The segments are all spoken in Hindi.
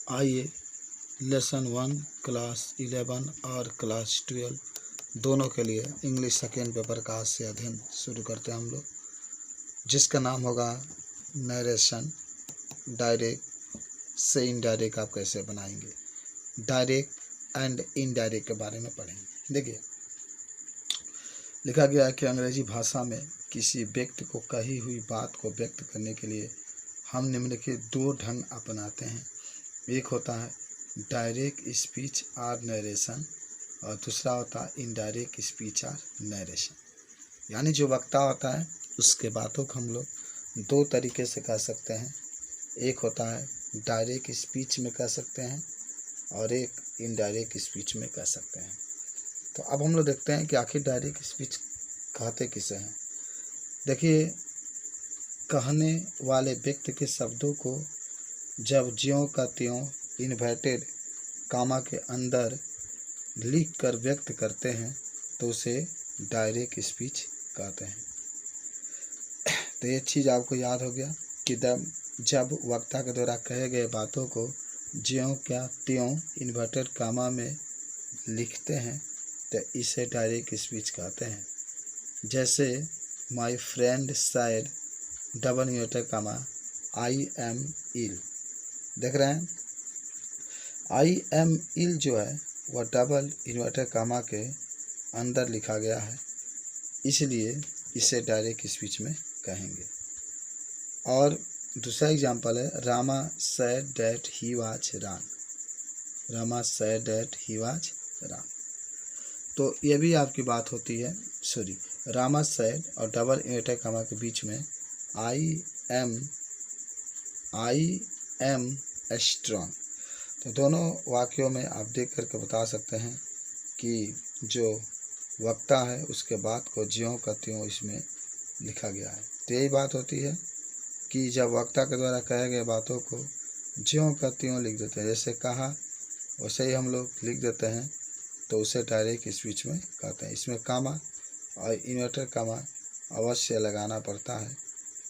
आइए लेसन 1 क्लास 11 और क्लास 12 दोनों के लिए इंग्लिश सेकेंड पेपर का आज से अध्ययन शुरू करते हैं हम लोग, जिसका नाम होगा नरेशन। डायरेक्ट से इनडायरेक्ट आप कैसे बनाएंगे, डायरेक्ट एंड इनडायरेक्ट के बारे में पढ़ेंगे। देखिए, लिखा गया है कि अंग्रेजी भाषा में किसी व्यक्ति को कही हुई बात को व्यक्त करने के लिए हम निम्नलिखित दो ढंग अपनाते हैं। एक होता है डायरेक्ट स्पीच और नरेशन, और दूसरा होता है इनडायरेक्ट स्पीच और नरेशन। यानी जो वक्ता होता है उसके बातों को हम लोग दो तरीके से कह सकते हैं। एक होता है डायरेक्ट स्पीच में कह सकते हैं और एक इनडायरेक्ट स्पीच में कह सकते हैं। तो अब हम लोग देखते हैं कि आखिर डायरेक्ट स्पीच कहते किसे हैं। देखिए, कहने वाले व्यक्ति के शब्दों को जब ज्यों का त्यों इन्वर्टेड कामा के अंदर लिख कर व्यक्त करते हैं तो उसे डायरेक्ट स्पीच कहते हैं। तो ये चीज़ आपको याद हो गया कि जब वक्ता के द्वारा कहे गए बातों को ज्यों क्या त्यों इन्वर्टेड कामा में लिखते हैं तो इसे डायरेक्ट स्पीच कहते हैं। जैसे my friend said double inverted comma I am ill. देख रहे हैं, आई एम इल जो है वह डबल इन्वर्टेड कामा के अंदर लिखा गया है, इसलिए इसे डायरेक्ट स्पीच में कहेंगे। और दूसरा एग्जांपल है Rama said that he was wrong. Rama said that he was wrong, तो ये भी आपकी बात होती है। सॉरी, रामा सेड और डबल इन्वर्टेड कामा के बीच में आई एम स्ट्रॉन्ग। तो दोनों वाक्यों में आप देख करके बता सकते हैं कि जो वक्ता है उसके बात को ज्यों का त्यों इसमें लिखा गया है। तो यही बात होती है कि जब वक्ता के द्वारा कहे गए बातों को ज्यों का त्यों लिख देते हैं, जैसे कहा वैसे ही हम लोग लिख देते हैं, तो उसे डायरेक्ट स्पीच में कहते हैं। इसमें कामा और इन्वर्टर कामा अवश्य लगाना पड़ता है,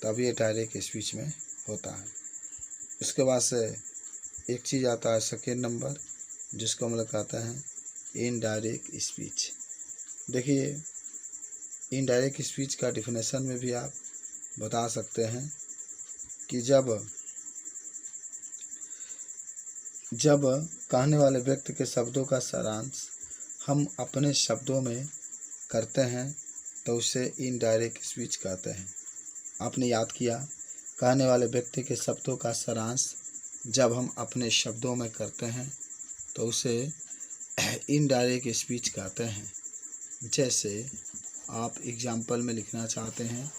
तब ये डायरेक्ट स्पीच में होता है। उसके बाद से एक चीज़ आता है सेकेंड नंबर, जिसको हम लोग कहते हैं इनडायरेक्ट स्पीच। देखिए, इनडायरेक्ट स्पीच का डिफिनेशन में भी आप बता सकते हैं कि जब कहने वाले व्यक्ति के शब्दों का सारांश हम अपने शब्दों में करते हैं तो उसे इनडायरेक्ट स्पीच कहते हैं। आपने याद किया, कहने वाले व्यक्ति के शब्दों का सारांश जब हम अपने शब्दों में करते हैं तो उसे इनडायरेक्ट स्पीच कहते हैं। जैसे आप एग्जाम्पल में लिखना चाहते हैं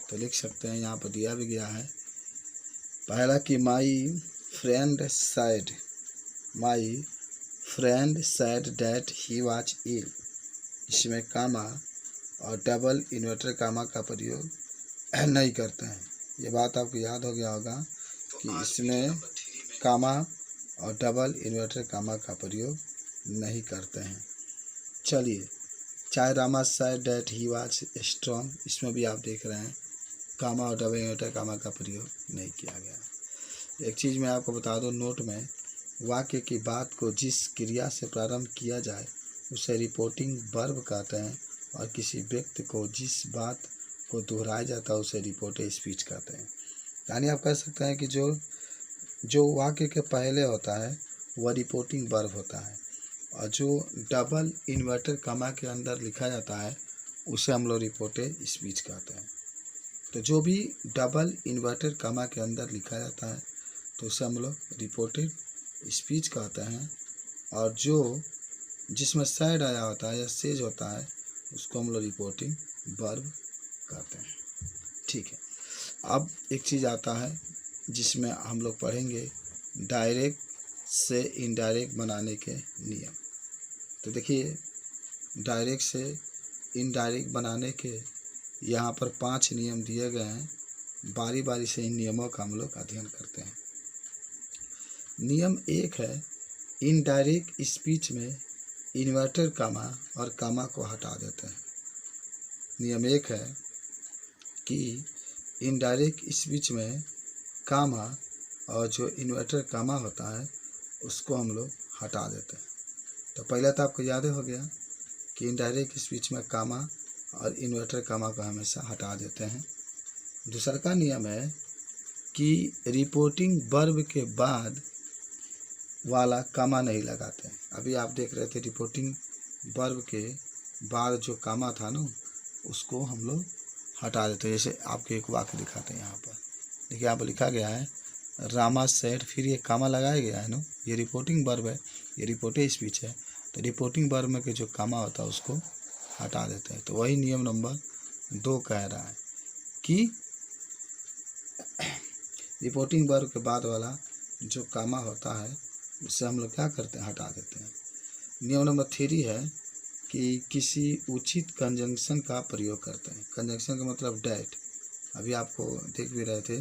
तो लिख सकते हैं, यहाँ पर दिया भी गया है। पहला कि my friend said that he was ill. इसमें कामा और डबल इन्वर्टर कामा का प्रयोग नहीं करते हैं। ये बात आपको याद हो गया होगा कि इसमें कामा और डबल इन्वर्टर कामा का प्रयोग नहीं करते हैं। चलिए, चाहे Rama said that he was strong, इसमें भी आप देख रहे हैं कामा और डबल इन्वर्टर कामा का प्रयोग नहीं किया गया। एक चीज़ मैं आपको बता दूं, नोट में वाक्य की बात को जिस क्रिया से प्रारंभ किया जाए उसे रिपोर्टिंग वर्ब कहते हैं, और किसी व्यक्ति को जिस बात को दोहराया जाता है उसे रिपोर्टेड स्पीच कहते हैं। यानी आप कह सकते हैं कि जो वाक्य के पहले होता है वह रिपोर्टिंग वर्ब होता है, और जो डबल इन्वर्टर कामा के अंदर लिखा जाता है उसे हम लोग रिपोर्टेड स्पीच कहते हैं। तो जो भी डबल इन्वर्टर कामा के अंदर लिखा जाता है तो उसे हम लोग रिपोर्टेड स्पीच कहते हैं, और जो जिसमें सैड आया होता है या सेज होता है उसको हम लोग रिपोर्टिंग वर्ब कहते हैं। ठीक है, अब एक चीज़ आता है जिसमें हम लोग पढ़ेंगे डायरेक्ट से इनडायरेक्ट बनाने के नियम। तो देखिए, डायरेक्ट से इनडायरेक्ट बनाने के यहाँ पर 5 नियम दिए गए हैं। बारी बारी से इन नियमों का हम लोग अध्ययन करते हैं। नियम 1 है, इनडायरेक्ट स्पीच में इन्वर्टर कामा और कामा को हटा देते हैं। नियम 1 है कि इनडायरेक्ट स्पीच में कामा और जो इन्वर्टर कामा होता है उसको हम लोग हटा देते हैं। तो पहले तो आपको याद हो गया कि इनडायरेक्ट स्पीच में कामा और इन्वर्टर कामा को हमेशा हटा देते हैं। दूसरा का नियम है कि रिपोर्टिंग वर्ब के बाद वाला कामा नहीं लगाते हैं। अभी आप देख रहे थे रिपोर्टिंग वर्ब के बाद जो कामा था ना, उसको हम लोग हटा देते हैं। जैसे आपको एक वाक्य दिखाते हैं यहाँ पर, देखिए यहाँ पर लिखा गया है रामा सेड, फिर ये कामा लगाया गया है ना, ये रिपोर्टिंग वर्ब है, ये रिपोर्टिंग स्पीच है। तो रिपोर्टिंग वर्ब में के जो कामा होता है उसको हटा देते हैं। तो वही नियम नंबर 2 कह रहा है कि रिपोर्टिंग वर्ब के बाद वाला जो कामा होता है उससे हम लोग क्या करते हैं, हटा देते हैं। नियम नंबर 3 है कि किसी उचित कंजंक्शन का प्रयोग करते हैं। कंजंक्शन का मतलब डैट। अभी आपको देख भी रहे थे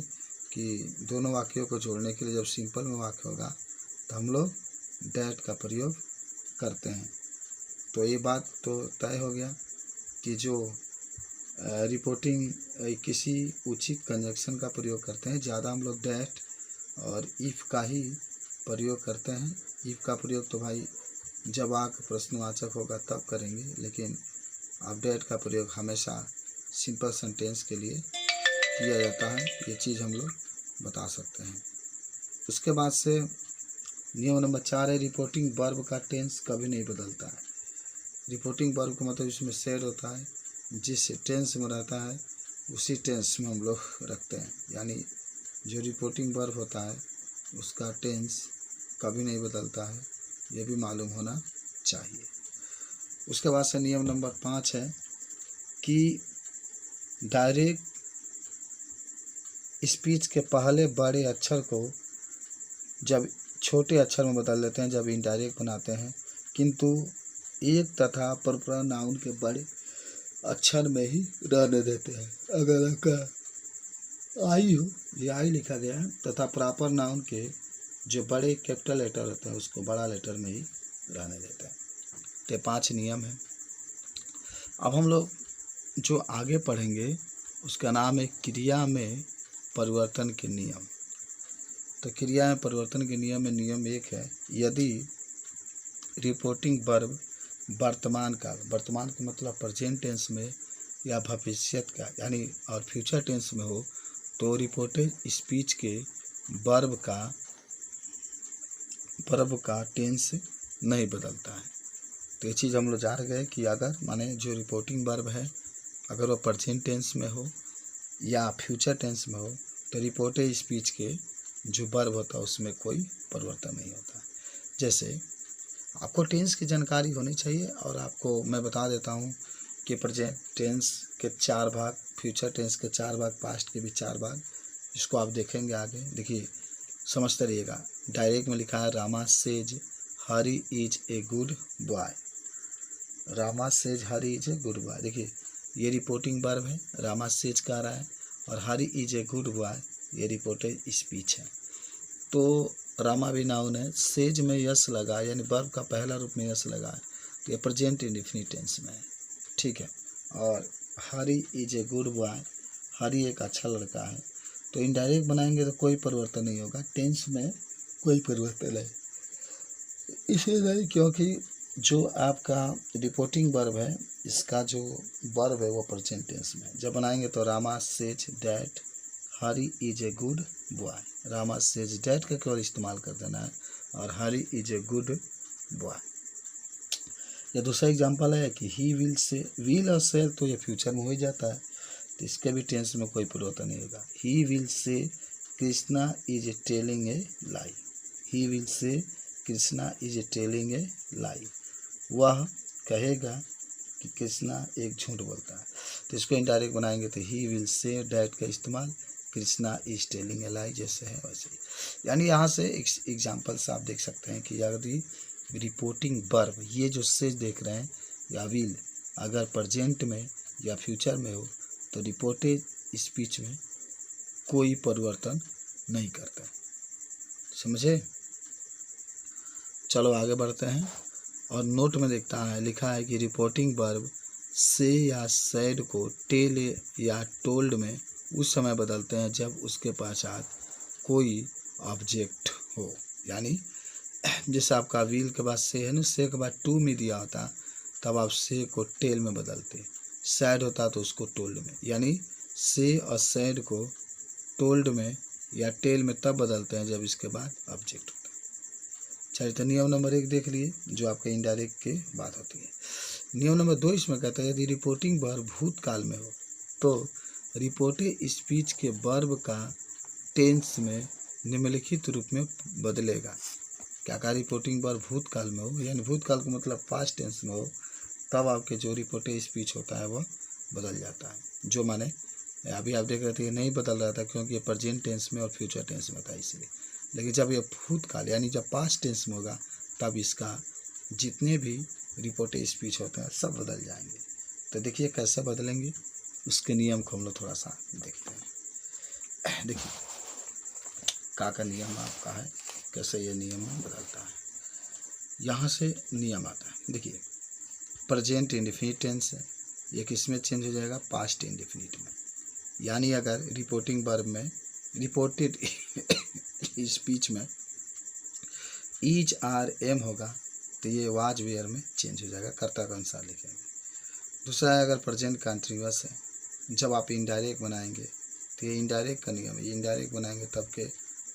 कि दोनों वाक्यों को जोड़ने के लिए जब सिंपल में वाक्य होगा तो हम लोग डैट का प्रयोग करते हैं। तो ये बात तो तय हो गया कि जो रिपोर्टिंग किसी उचित कंजंक्शन का प्रयोग करते हैं, ज़्यादा हम लोग डैट और इफ़ का ही प्रयोग करते हैं। इफ़ का प्रयोग तो भाई जब आके प्रश्नवाचक होगा तब करेंगे, लेकिन आप डैट का प्रयोग हमेशा सिंपल सेंटेंस के लिए किया जाता है। ये चीज़ हम लोग बता सकते हैं। उसके बाद से नियम नंबर 4 है रिपोर्टिंग वर्ब का टेंस कभी नहीं बदलता है। रिपोर्टिंग वर्ब का मतलब इसमें सेड होता है, जिस टेंस में रहता है उसी टेंस में हम लोग रखते हैं। यानी जो रिपोर्टिंग वर्ब होता है उसका टेंस कभी नहीं बदलता है, ये भी मालूम होना चाहिए। उसके बाद से नियम नंबर 5 है कि डायरेक्ट स्पीच के पहले बड़े अक्षर को जब छोटे अक्षर में बदल देते हैं जब इनडायरेक्ट बनाते हैं, किंतु एक तथा परपर नाउन के बड़े अक्षर में ही रहने देते हैं। अगर आपका आई हो, ये आई लिखा गया है, तथा प्रॉपर नाउन के जो बड़े कैपिटल लेटर होते हैं उसको बड़ा लेटर में ही रहने देते हैं। तो 5 नियम है। अब हम लोग जो आगे पढ़ेंगे उसका नाम है क्रिया में परिवर्तन के नियम। तो क्रिया में परिवर्तन के नियम में नियम 1 है, यदि रिपोर्टिंग वर्ब वर्तमान काल, वर्तमान का मतलब प्रेजेंट टेंस में या भविष्यत का यानी और फ्यूचर टेंस में हो, तो रिपोर्टेड स्पीच के वर्ब का टेंस नहीं बदलता है। तो ये चीज़ हम लोग जान गए कि अगर माने जो रिपोर्टिंग वर्ब है अगर वो प्रेजेंट टेंस में हो या फ्यूचर टेंस में हो, तो रिपोर्टेड स्पीच के जो वर्ब होता है उसमें कोई परिवर्तन नहीं होता। जैसे आपको टेंस की जानकारी होनी चाहिए, और आपको मैं बता देता हूँ कि प्रेजेंट टेंस के 4 भाग, फ्यूचर टेंस के 4 भाग, पास्ट के भी 4 भाग, इसको आप देखेंगे आगे। देखिए समझते रहिएगा। डायरेक्ट में लिखा है Rama says Hari is a good boy. Rama says Hari is a good boy. देखिए ये रिपोर्टिंग वर्ब है, रामा सेज कह रहा है, और हरी इज ए गुड बॉय ये रिपोर्टेड स्पीच है। तो रामा भी नाउन है, सेज में यस लगा यानी वर्ब का पहला रूप में यस लगा है, तो ये प्रेजेंट इंडेफिनिट टेंस में है, ठीक है। और हरी इज ए गुड बॉय, हरी एक अच्छा लड़का है, तो इनडायरेक्ट बनाएंगे तो कोई परिवर्तन नहीं होगा, टेंस में कोई परिवर्तन नहीं, इसलिए नहीं क्योंकि जो आपका रिपोर्टिंग वर्ब है इसका जो वर्ब है वो प्रेजेंट टेंस में। जब बनाएंगे तो Rama says that Hari is a good boy, Rama says that का केवल इस्तेमाल कर देना है, और हरी इज ए गुड बॉय। या दूसरा एग्जांपल है कि ही विल से, विल और सेल तो ये फ्यूचर में हो ही जाता है, तो इसके भी टेंस में कोई परिवर्तन नहीं होगा। He will say Krishna is telling a lie, he will say Krishna is telling a lie, वह कहेगा कि कृष्णा एक झूठ बोलता है, तो इसको इनडायरेक्ट बनाएंगे तो ही विल से डैट का इस्तेमाल, कृष्णा इज टेलिंग ए लाई जैसे है वैसे ही। यानी यहाँ से एग्जाम्पल से आप देख सकते हैं कि यदि रिपोर्टिंग वर्ब ये जो से देख रहे हैं या विल अगर प्रेजेंट में या फ्यूचर में हो तो रिपोर्टेड स्पीच में कोई परिवर्तन नहीं करता है। समझे? चलो आगे बढ़ते हैं। और नोट में देखता है लिखा है कि रिपोर्टिंग वर्ब से या सैड को टेल या टोल्ड में उस समय बदलते हैं जब उसके पश्चात कोई ऑब्जेक्ट हो। यानी जैसे आपका व्हील के बाद से है ना, से के बाद टू में दिया होता, तब आप से को टेल में बदलते। सैड होता तो उसको टोल्ड में, यानी से और सैड को टोल्ड में या टेल में तब बदलते हैं जब इसके बाद ऑब्जेक्ट होता है। चलिए, तो नियम नंबर 1 देख लिए, जो आपके इनडायरेक्ट की बात होती है। नियम नंबर 2 इसमें कहता है, यदि रिपोर्टिंग वर्ब भूतकाल में हो तो रिपोर्टेड स्पीच के वर्ब का टेंस में निम्नलिखित रूप में बदलेगा। क्या कहा, रिपोर्टिंग वर्ब भूतकाल में हो, यानी भूतकाल का मतलब पास्ट टेंस में हो, तब आपके जो रिपोर्टेड स्पीच होता है वह बदल जाता है। जो माने अभी आप देख रहे थे ये नहीं बदल रहा था, क्योंकि ये प्रेजेंट टेंस में और फ्यूचर टेंस में था इसलिए। लेकिन जब ये भूतकाल यानी जब पास्ट टेंस में होगा, तब इसका जितने भी रिपोर्टेड स्पीच होते हैं सब बदल जाएंगे। तो देखिए कैसे बदलेंगे, उसके नियम को हम लोग थोड़ा सा देखते हैं। देखिए का नियम आपका है, कैसे ये नियम बदलता है। यहाँ से नियम आता है, देखिए प्रेजेंट इंडेफिनिट टेंस है, ये किस में चेंज हो जाएगा, पास्ट इंडेफिनिट में। यानी अगर रिपोर्टिंग वर्ब में रिपोर्टेड स्पीच में ईज आर एम होगा तो ये वाज वेयर में चेंज हो जाएगा, कर्ता के अनुसार लिखेंगे। दूसरा है, अगर प्रेजेंट कंटिन्यूअस है, जब आप इनडायरेक्ट बनाएंगे तो ये इनडायरेक्ट का नियम है, इनडायरेक्ट बनाएंगे तब के,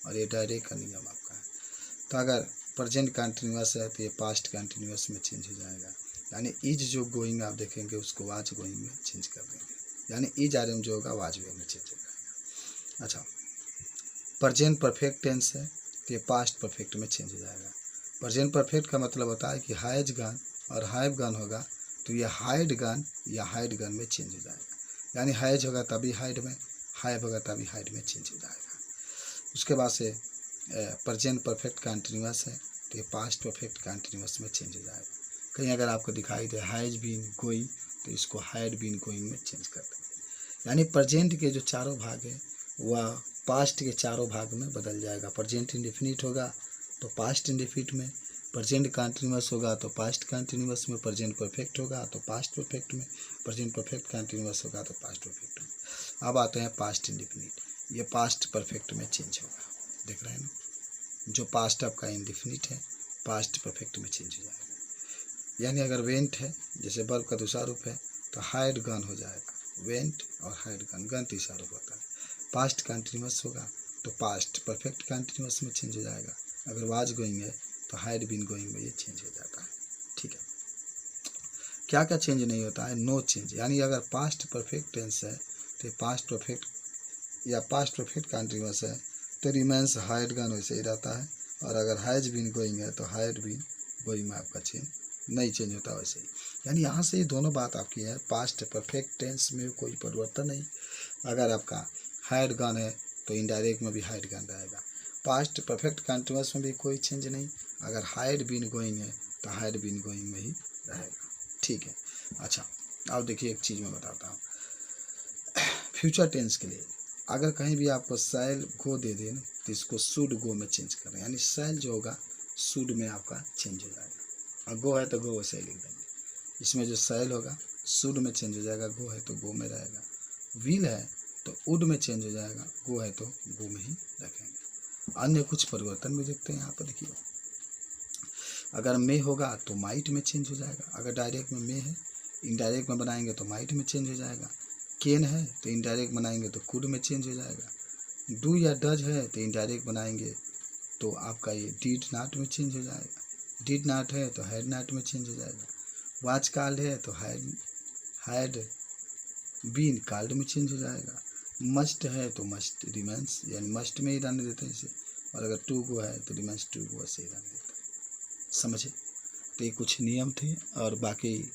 और ये डायरेक्ट का नियम आपका है। तो अगर प्रेजेंट कंटिन्यूअस है तो ये पास्ट कंटिन्यूअस में चेंज हो जाएगा, यानी इज जो गोइंग आप देखेंगे उसको वाज गोइंग में चेंज कर देंगे, यानी इज आर एम जो होगा वाज वेयर में चेंज हो जाएगा। अच्छा, प्रेजेंट परफेक्ट टेंस है तो ये पास्ट परफेक्ट में चेंज हो जाएगा। प्रेजेंट परफेक्ट का मतलब होता है कि हैज गन और हैव गन होगा तो ये हाइड गन या हाइड गन में चेंज हो जाएगा, यानी हैज होगा तभी हाइड में, हैव होगा तभी हाइड में चेंज हो जाएगा। उसके बाद से प्रेजेंट परफेक्ट कंटिन्यूअस है तो ये पास्ट परफेक्ट कंटिन्यूअस में चेंज हो जाएगा। कहीं अगर आपको दिखाई दे हैज बीन गोइंग तो इसको हैड बीन गोइंग में चेंज कर देंगे, यानी प्रेजेंट के जो चारों भाग है वह पास्ट के चारों भाग में बदल जाएगा। प्रेजेंट इंडेफिनिट होगा तो पास्ट इंडेफिनिट में, प्रेजेंट कंटिन्यूअस होगा तो पास्ट कंटिन्यूअस में, प्रेजेंट परफेक्ट होगा तो पास्ट परफेक्ट में, प्रेजेंट परफेक्ट कंटिन्यूअस होगा तो पास्ट परफेक्ट में। अब आते हैं पास्ट इंडेफिनिट, ये पास्ट परफेक्ट में चेंज होगा, देख रहे हैं ना, जो पास्ट आपका इंडेफिनिट है पास्ट परफेक्ट में चेंज हो जाएगा। यानी अगर वेंट है, जैसे वर्ब का दूसरा रूप है तो हाइड गन हो जाएगा, वेंट और हाइड गन, गन तीसरा रूप होता है। पास्ट कंटिन्यूअस होगा तो पास्ट परफेक्ट कंटिन्यूअस में चेंज हो जाएगा। अगर वाज गोइंग है तो हाइड बीन गोइंग में ये चेंज हो जाता है। ठीक है, क्या क्या चेंज नहीं होता है, नो चेंज, यानी अगर पास्ट परफेक्ट टेंस है तो पास्ट परफेक्ट या पास्ट परफेक्ट कंटिन्यूअस है तो रिमेंस हाइड गन वैसे ही रहता है, और अगर हैज बीन गोइंग है तो हाइड बीन गोइंग में आपका चेंज नहीं चेंज होता वैसे ही। यानी यहाँ से ये दोनों बात आपकी है, पास्ट परफेक्ट टेंस में कोई परिवर्तन नहीं। अगर आपका हाइड गन है तो इनडायरेक्ट में भी हाइड गन रहेगा, पास्ट परफेक्ट कंटिन्यूअस में भी कोई चेंज नहीं, अगर हाइड बीन गोइंग है तो हाइड बीन गोइंग में ही रहेगा। ठीक है, अच्छा अब देखिए एक चीज़ मैं बताता हूँ, फ्यूचर टेंस के लिए अगर कहीं भी आपको सैल गो दे दें तो इसको शुड गो में चेंज करें, यानी सैल जो होगा शुड में आपका चेंज हो जाएगा, और गो है तो गो वैसे ही लिख देंगे। इसमें जो सैल होगा शुड में चेंज हो जाएगा, गो है तो गो में रहेगा। विल है तो वुड में चेंज हो जाएगा, गो है तो गो में ही रखेंगे। अन्य कुछ परिवर्तन भी देखते हैं यहाँ पर, देखिए अगर मे होगा तो माइट में चेंज हो जाएगा, अगर डायरेक्ट में मे है, इनडायरेक्ट में बनाएंगे तो माइट में चेंज हो जाएगा। केन है तो इनडायरेक्ट बनाएंगे तो कुड में चेंज हो जाएगा। डू या डज है तो इनडायरेक्ट बनाएंगे तो आपका ये डिड नॉट में चेंज हो जाएगा। डिड नॉट है तो हैड नॉट में चेंज हो जाएगा। वाज कॉल्ड है तो हैड बीन कॉल्ड में चेंज हो जाएगा। मस्ट है तो मस्ट रिमेंस, यानी मस्ट में ही रहने देते हैं इसे, और अगर टू गो है तो रिमेंस टू गो ऐसे ही रहने देते हैं। समझे, तो ये कुछ नियम थे, और बाकी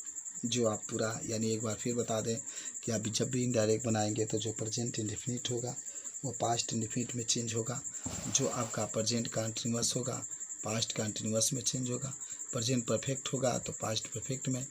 जो आप पूरा यानी एक बार फिर बता दें कि आप जब भी इनडायरेक्ट बनाएंगे तो जो प्रेजेंट इंडेफिनिट होगा वो पास्ट इंडेफिनिट में चेंज होगा, जो आपका प्रेजेंट कंटिन्यूअस होगा पास्ट कंटिन्यूअस में चेंज होगा, प्रेजेंट परफेक्ट होगा तो पास्ट परफेक्ट में,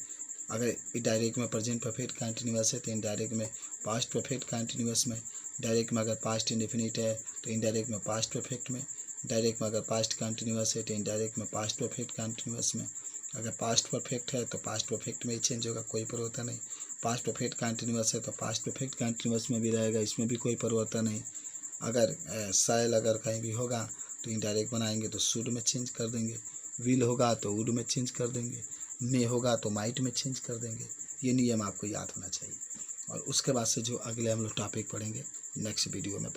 अगर डायरेक्ट में प्रेजेंट परफेक्ट कंटिन्यूअस है तो इनडायरेक्ट में पास्ट परफेक्ट कंटिन्यूअस में, डायरेक्ट में अगर पास्ट इंडेफिनिट है तो इनडायरेक्ट में पास्ट परफेक्ट में, डायरेक्ट में अगर पास्ट कंटिन्यूअस है तो इनडायरेक्ट में पास्ट परफेक्ट कंटिन्यूअस में, अगर पास्ट परफेक्ट है तो पास्ट परफेक्ट में ही चेंज होगा, कोई परिवर्तन नहीं। पास्ट परफेक्ट कंटिन्यूअस है तो पास्ट परफेक्ट कंटिन्यूअस में भी रहेगा, इसमें भी कोई परिवर्तन नहीं। अगर सैल अगर कहीं भी होगा तो इनडायरेक्ट बनाएंगे तो शुड में चेंज कर देंगे, विल होगा तो वुड में चेंज कर देंगे, मे होगा तो माइट में चेंज कर देंगे। ये नियम आपको याद होना चाहिए। और उसके बाद से जो अगले हम लोग टॉपिक पढ़ेंगे नेक्स्ट वीडियो में